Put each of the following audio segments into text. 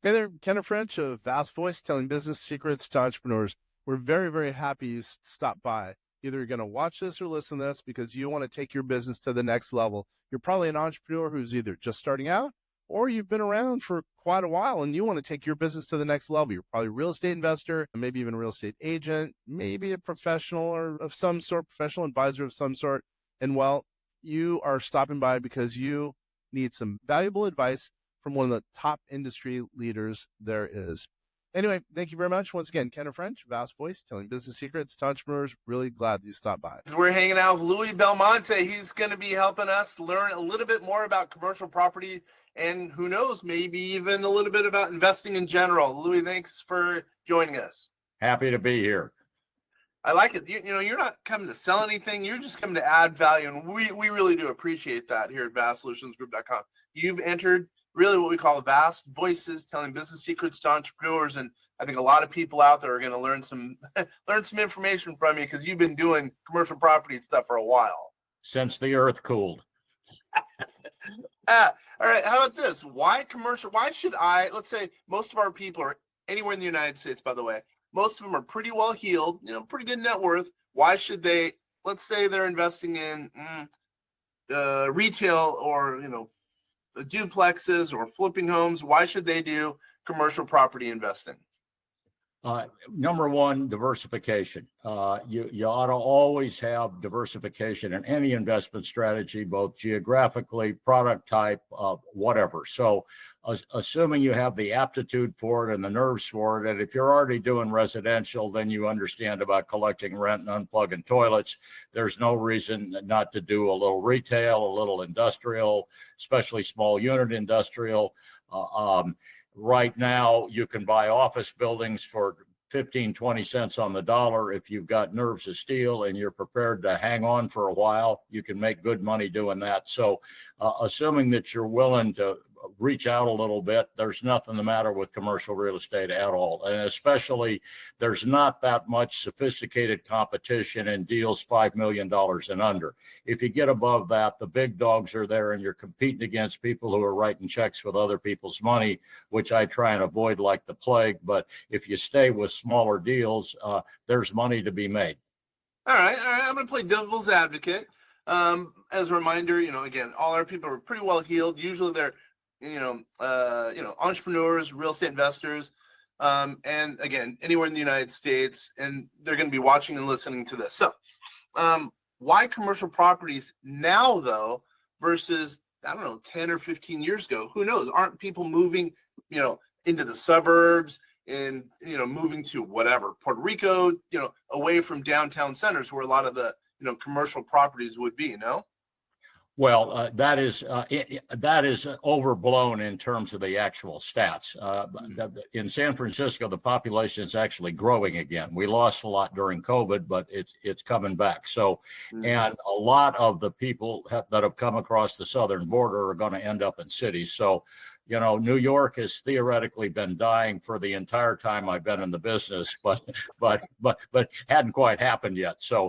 Hey there, Kenneth French of Vast Voice, telling business secrets to entrepreneurs. We're very, very happy you stopped by. Either you're going to watch this or listen to this because you want to take your business to the next level. You're probably an entrepreneur who's either just starting out or you've been around for quite a while and you want to take your business to the next level. You're probably a real estate investor, maybe even a real estate agent, maybe a professional or of some sort, professional advisor of some sort. And well, you are stopping by because you need some valuable advice from one of the top industry leaders there is. Anyway, thank you very much. Once again, Kenneth French, Vast Voice, telling business secrets to entrepreneurs. Really glad you stopped by. We're hanging out with Luis Belmonte. He's going to be helping us learn a little bit more about commercial property and who knows, maybe even a little bit about investing in general. Luis, thanks for joining us. Happy to be here. I like it. You know, you're not coming to sell anything. You're just coming to add value. And we really do appreciate that here at vastsolutionsgroup.com. You've entered really what we call Vast Voices, telling business secrets to entrepreneurs. And I think a lot of people out there are going to learn some information from you because you've been doing commercial property stuff for a while. Since the earth cooled. All right. How about this? Why commercial? Why should let's say most of our people are anywhere in the United States, by the way, most of them are pretty well heeled, pretty good net worth. Why should they, let's say they're investing in retail or, duplexes or flipping homes. Why should they do commercial property investing? Number one, diversification. You ought to always have diversification in any investment strategy, both geographically, product type, whatever. So assuming you have the aptitude for it and the nerves for it, and if you're already doing residential, then you understand about collecting rent and unplugging toilets. There's no reason not to do a little retail, a little industrial, especially small unit industrial. Right now, you can buy office buildings for 15, 20 cents on the dollar. If you've got nerves of steel and you're prepared to hang on for a while, you can make good money doing that. So assuming that you're willing to reach out a little bit, there's nothing the matter with commercial real estate at all. And especially, there's not that much sophisticated competition in deals $5 million and under. If you get above that, the big dogs are there and you're competing against people who are writing checks with other people's money, which I try and avoid like the plague. But if you stay with smaller deals, there's money to be made. All right. I'm going to play devil's advocate. As a reminder, again, all our people are pretty well heeled. Usually they're entrepreneurs, real estate investors, and again, anywhere in the United States, and they're going to be watching and listening to this. So, why commercial properties now, though, versus, 10 or 15 years ago? Who knows? Aren't people moving, into the suburbs and, moving to whatever, Puerto Rico, away from downtown centers where a lot of the, commercial properties would be, Well, that is overblown in terms of the actual stats. In San Francisco, the population is actually growing again. We lost a lot during COVID, but it's coming back. So, and a lot of the people that have come across the southern border are going to end up in cities. So, New York has theoretically been dying for the entire time I've been in the business, but hadn't quite happened yet. So,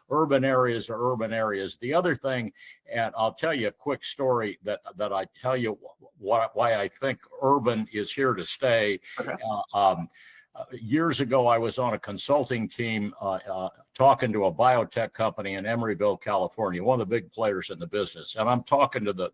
urban areas are urban areas. The other thing, and I'll tell you a quick story that I tell you why I think urban is here to stay. Okay. Years ago, I was on a consulting team talking to a biotech company in Emeryville, California, one of the big players in the business. And I'm talking to the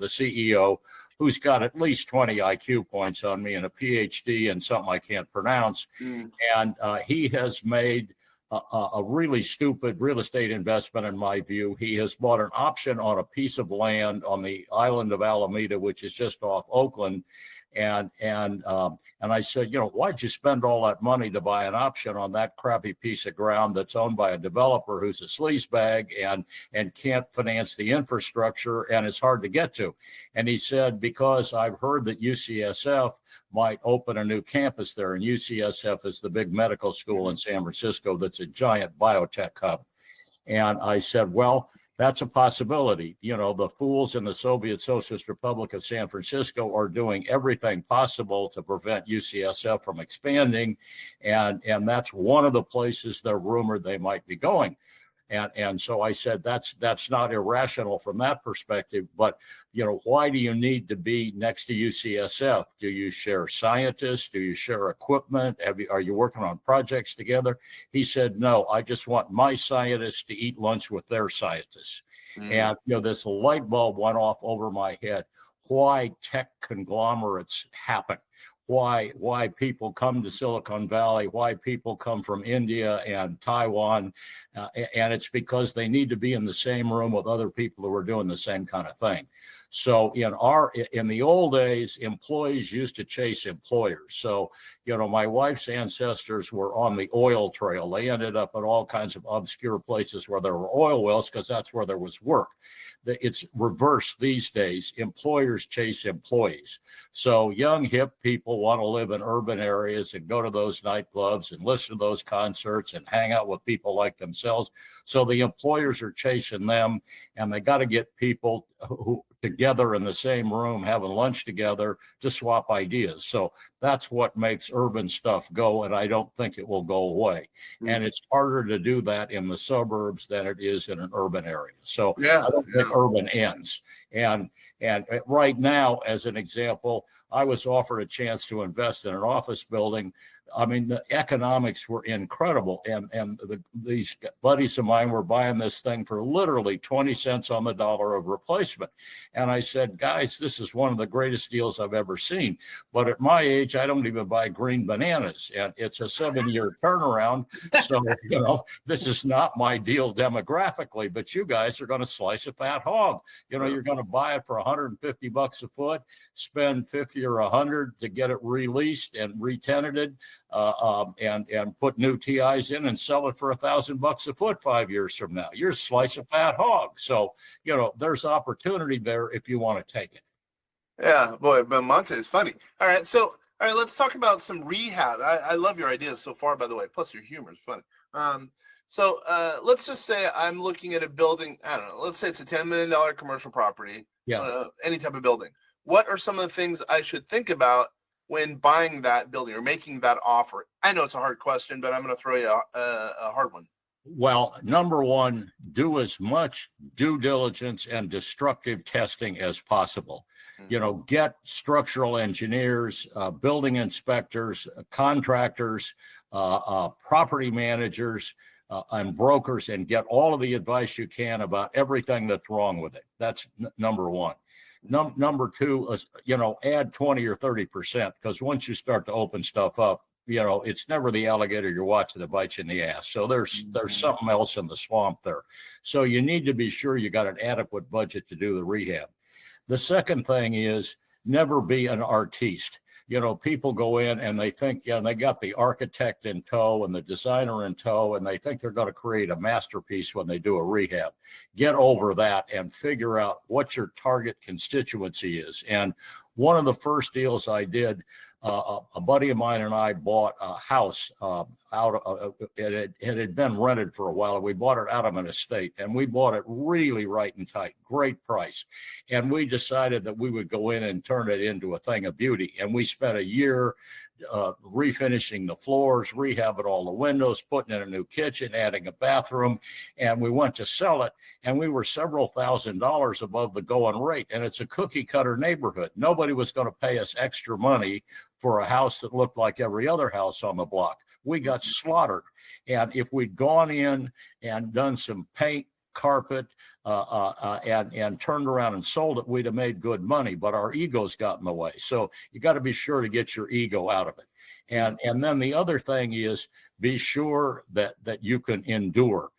CEO, who's got at least 20 IQ points on me and a PhD in something I can't pronounce. And he has made a really stupid real estate investment, in my view. He has bought an option on a piece of land on the island of Alameda, which is just off Oakland. And I said, why'd you spend all that money to buy an option on that crappy piece of ground that's owned by a developer who's a sleazebag and can't finance the infrastructure and it's hard to get to? And he said, because I've heard that UCSF might open a new campus there, and UCSF is the big medical school in San Francisco that's a giant biotech hub. And I said, well, that's a possibility. The fools in the Soviet Socialist Republic of San Francisco are doing everything possible to prevent UCSF from expanding. And that's one of the places they're rumored they might be going. And so I said, that's not irrational from that perspective. But, why do you need to be next to UCSF? Do you share scientists? Do you share equipment? Are you working on projects together? He said, no, I just want my scientists to eat lunch with their scientists. And, this light bulb went off over my head. Why tech conglomerates happen, why people come to Silicon Valley, why people come from India and Taiwan, and it's because they need to be in the same room with other people who are doing the same kind of thing. So in the old days, employees used to chase employers. So, my wife's ancestors were on the oil trail. They ended up at all kinds of obscure places where there were oil wells because that's where there was work. It's reversed these days. Employers chase employees. So young, hip people want to live in urban areas and go to those nightclubs and listen to those concerts and hang out with people like themselves. So the employers are chasing them, and they got to get people who together in the same room having lunch together to swap ideas. So that's what makes urban stuff go, and I don't think it will go away. And it's harder to do that in the suburbs than it is in an urban area. So I don't think urban ends. And right now, as an example, I was offered a chance to invest in an office building. I mean, the economics were incredible. And these buddies of mine were buying this thing for literally 20 cents on the dollar of replacement. And I said, guys, this is one of the greatest deals I've ever seen. But at my age, I don't even buy green bananas. And it's a 7-year turnaround. So, this is not my deal demographically, but you guys are going to slice a fat hog. You're going to buy it for $150 a foot, spend 50 or 100 to get it released and re-tenanted. And put new TIs in and sell it for $1,000 a foot 5 years from now. You're a slice of fat hog. So, there's opportunity there if you want to take it. Yeah, boy, Belmonte is funny. All right, let's talk about some rehab. I love your ideas so far, by the way. Plus, your humor is funny. So let's just say I'm looking at a building. I don't know. Let's say it's a $10 million commercial property. Yeah. Any type of building. What are some of the things I should think about when buying that building or making that offer? I know it's a hard question, but I'm going to throw you a hard one. Well, number one, do as much due diligence and destructive testing as possible. Get structural engineers, building inspectors, contractors, property managers, and brokers, and get all of the advice you can about everything that's wrong with it. That's number one. Number two, add 20 or 30%, because once you start to open stuff up, it's never the alligator you're watching that bites you in the ass. So there's something else in the swamp there. So you need to be sure you got an adequate budget to do the rehab. The second thing is never be an artiste. People go in and they think, they got the architect in tow and the designer in tow, and they think they're going to create a masterpiece when they do a rehab. Get over that and figure out what your target constituency is. And one of the first deals I did, a buddy of mine and I bought a house it had been rented for a while, and we bought it out of an estate, and we bought it really right and tight, great price. And we decided that we would go in and turn it into a thing of beauty. And we spent a year refinishing the floors, rehabbing all the windows, putting in a new kitchen, adding a bathroom, and we went to sell it, and we were several $1,000s above the going rate. And it's a cookie cutter neighborhood. Nobody was going to pay us extra money for a house that looked like every other house on the block. We got slaughtered. And if we'd gone in and done some paint, carpet, and turned around and sold it, we'd have made good money, but our egos got in the way. So you got to be sure to get your ego out of it. And then the other thing is be sure that you can endure.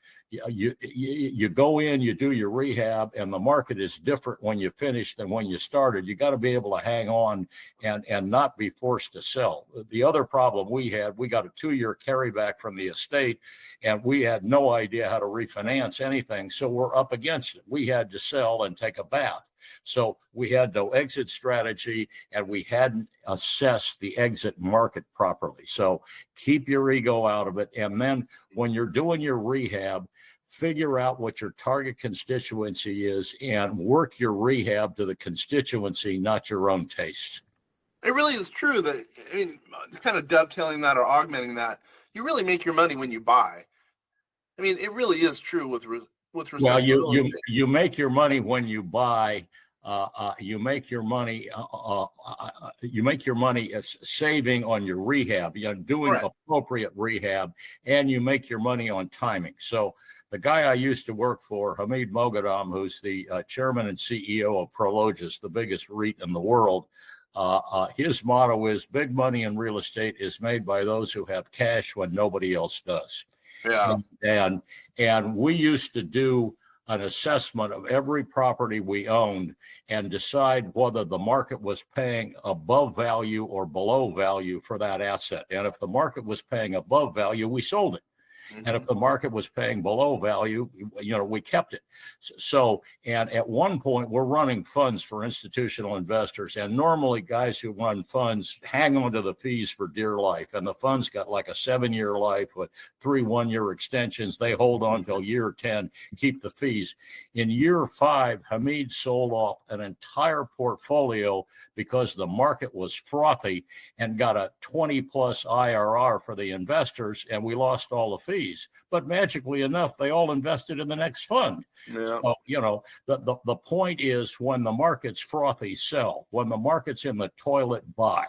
You go in, you do your rehab, and the market is different when you finish than when you started. You got to be able to hang on and not be forced to sell. The other problem we got a 2-year carryback from the estate, and we had no idea how to refinance anything. So we're up against it. We had to sell and take a bath. So we had no exit strategy, and we hadn't assessed the exit market properly. So keep your ego out of it. And then when you're doing your rehab, figure out what your target constituency is and work your rehab to the constituency, not your own taste. It really is true that, kind of dovetailing that or augmenting that, you really make your money when you buy. I mean, it really is true with respect Well, to real estate. you make your money when you buy. You make your money. You make your money saving on your rehab. You're doing Correct. appropriate rehab, and you make your money on timing. So the guy I used to work for, Hamid Moghadam, who's the chairman and CEO of Prologis, the biggest REIT in the world, his motto is big money in real estate is made by those who have cash when nobody else does. Yeah. And we used to do an assessment of every property we owned and decide whether the market was paying above value or below value for that asset. And if the market was paying above value, we sold it. And if the market was paying below value, we kept it. So, and at one point, we're running funds for institutional investors. And normally, guys who run funds hang on to the fees for dear life. And the fund's got like a 7-year life with 3 1-year extensions. They hold on till year 10, keep the fees. In year 5, Hamid sold off an entire portfolio because the market was frothy and got a 20+ IRR for the investors, and we lost all the fees. But magically enough, they all invested in the next fund. Yeah. So, the point is, when the market's frothy, sell. When the market's in the toilet, buy.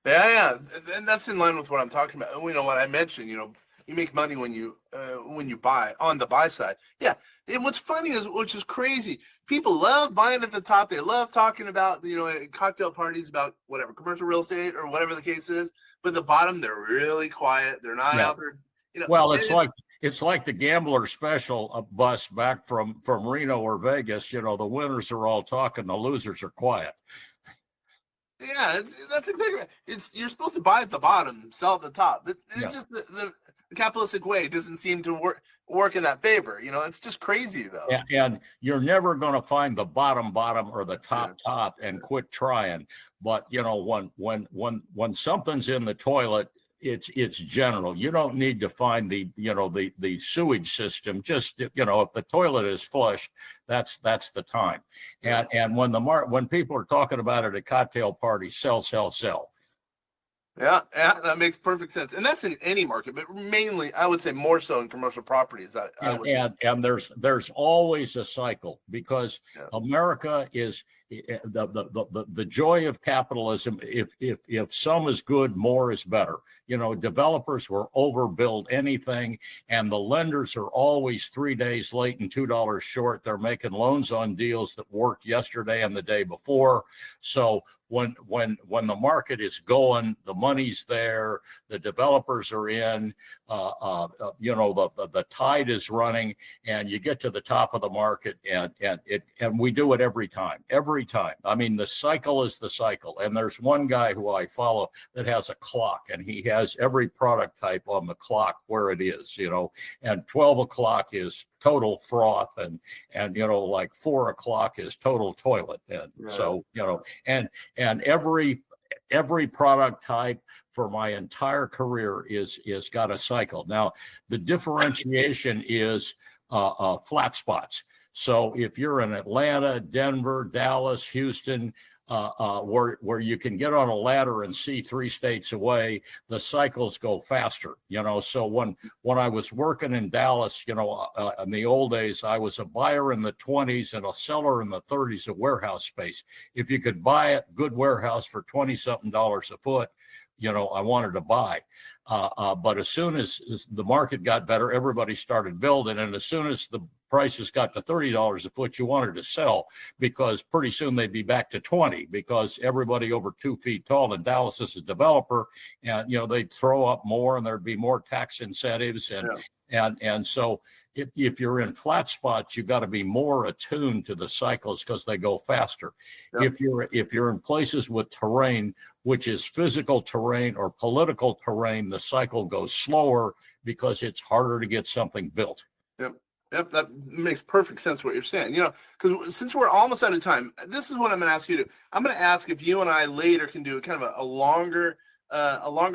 Yeah, and that's in line with what I'm talking about. What I mentioned, you make money when you buy on the buy side. Yeah. And what's funny is, which is crazy, people love buying at the top. They love talking about, at cocktail parties about whatever, commercial real estate or whatever the case is. But at the bottom, they're really quiet. They're not out there. Well, it's like the gambler special bus back from Reno or Vegas. The winners are all talking, the losers are quiet. Yeah, that's exactly right. You're supposed to buy at the bottom, sell at the top. It's just the capitalistic way doesn't seem to work in that favor. It's just crazy though. And you're never going to find the bottom or the top and quit trying. But when something's in the toilet, it's general. You don't need to find the sewage system. Just if the toilet is flushed, that's the time. And when people are talking about it at cocktail parties, sell. Yeah, that makes perfect sense, and that's in any market, but mainly I would say more so in commercial properties. And there's always a cycle, because America is the joy of capitalism. If some is good, more is better. Developers will overbuild anything, and the lenders are always 3 days late and $2 short. They're making loans on deals that worked yesterday and the day before. So when the market is going, the money's there, the developers are in, the tide is running, and you get to the top of the market, and we do it every time. I mean, the cycle is the cycle. And there's one guy who I follow that has a clock, and he has every product type on the clock where it is, and 12 o'clock is total froth, and like 4 o'clock is total toilet. And so, and every product type for my entire career is got a cycle. Now, the differentiation is flat spots. So if you're in Atlanta, Denver, Dallas, Houston, where you can get on a ladder and see 3 states away, the cycles go faster. So when I was working in Dallas, in the old days, I was a buyer in the 20s and a seller in the 30s of warehouse space. If you could buy a good warehouse for $20-something a foot, I wanted to buy. But as soon as the market got better, everybody started building. And as soon as the prices got to $30 a foot, you wanted to sell, because pretty soon they'd be back to 20, because everybody over 2 feet tall in Dallas is a developer, and they'd throw up more, and there'd be more tax incentives, and so if you're in flat spots, you've got to be more attuned to the cycles because they go faster. If you're in places with terrain, which is physical terrain or political terrain, the cycle goes slower because it's harder to get something built. Yep, that makes perfect sense what you're saying. Because since we're almost out of time, this is what I'm going to ask you to do. I'm going to ask if you and I later can do kind of a longer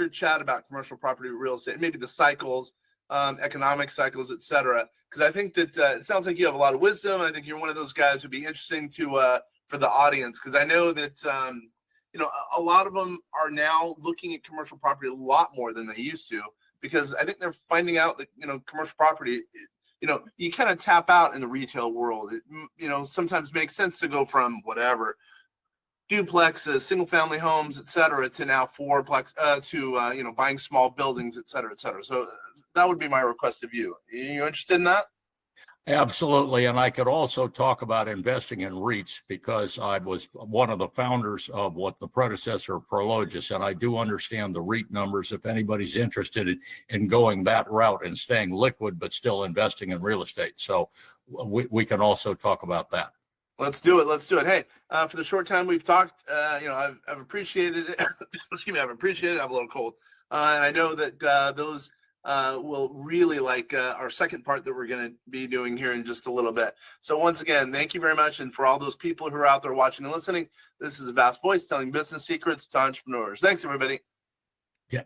chat about commercial property real estate, maybe the cycles, economic cycles, etc. Because I think that it sounds like you have a lot of wisdom. I think you're one of those guys who'd be interesting to for the audience, because I know that a lot of them are now looking at commercial property a lot more than they used to. because I think they're finding out that, commercial property, you kind of tap out in the retail world. It, sometimes makes sense to go from whatever duplexes, single family homes, et cetera, to now fourplex, to buying small buildings, et cetera, et cetera. So that would be my request of you. Are you interested in that? Absolutely. And I could also talk about investing in REITs because I was one of the founders of what the predecessor of Prologis, and I do understand the REIT numbers if anybody's interested in going that route and staying liquid, but still investing in real estate. So we can also talk about that. Let's do it. Let's do it. Hey, for the short time we've talked, I've appreciated it. Excuse me, I've appreciated it. I'm a little cold. And I know that those will really like our second part that we're going to be doing here in just a little bit. So once again, thank you very much. And for all those people who are out there watching and listening, this is a Vast Voice telling business secrets to entrepreneurs. Thanks, everybody. Yeah.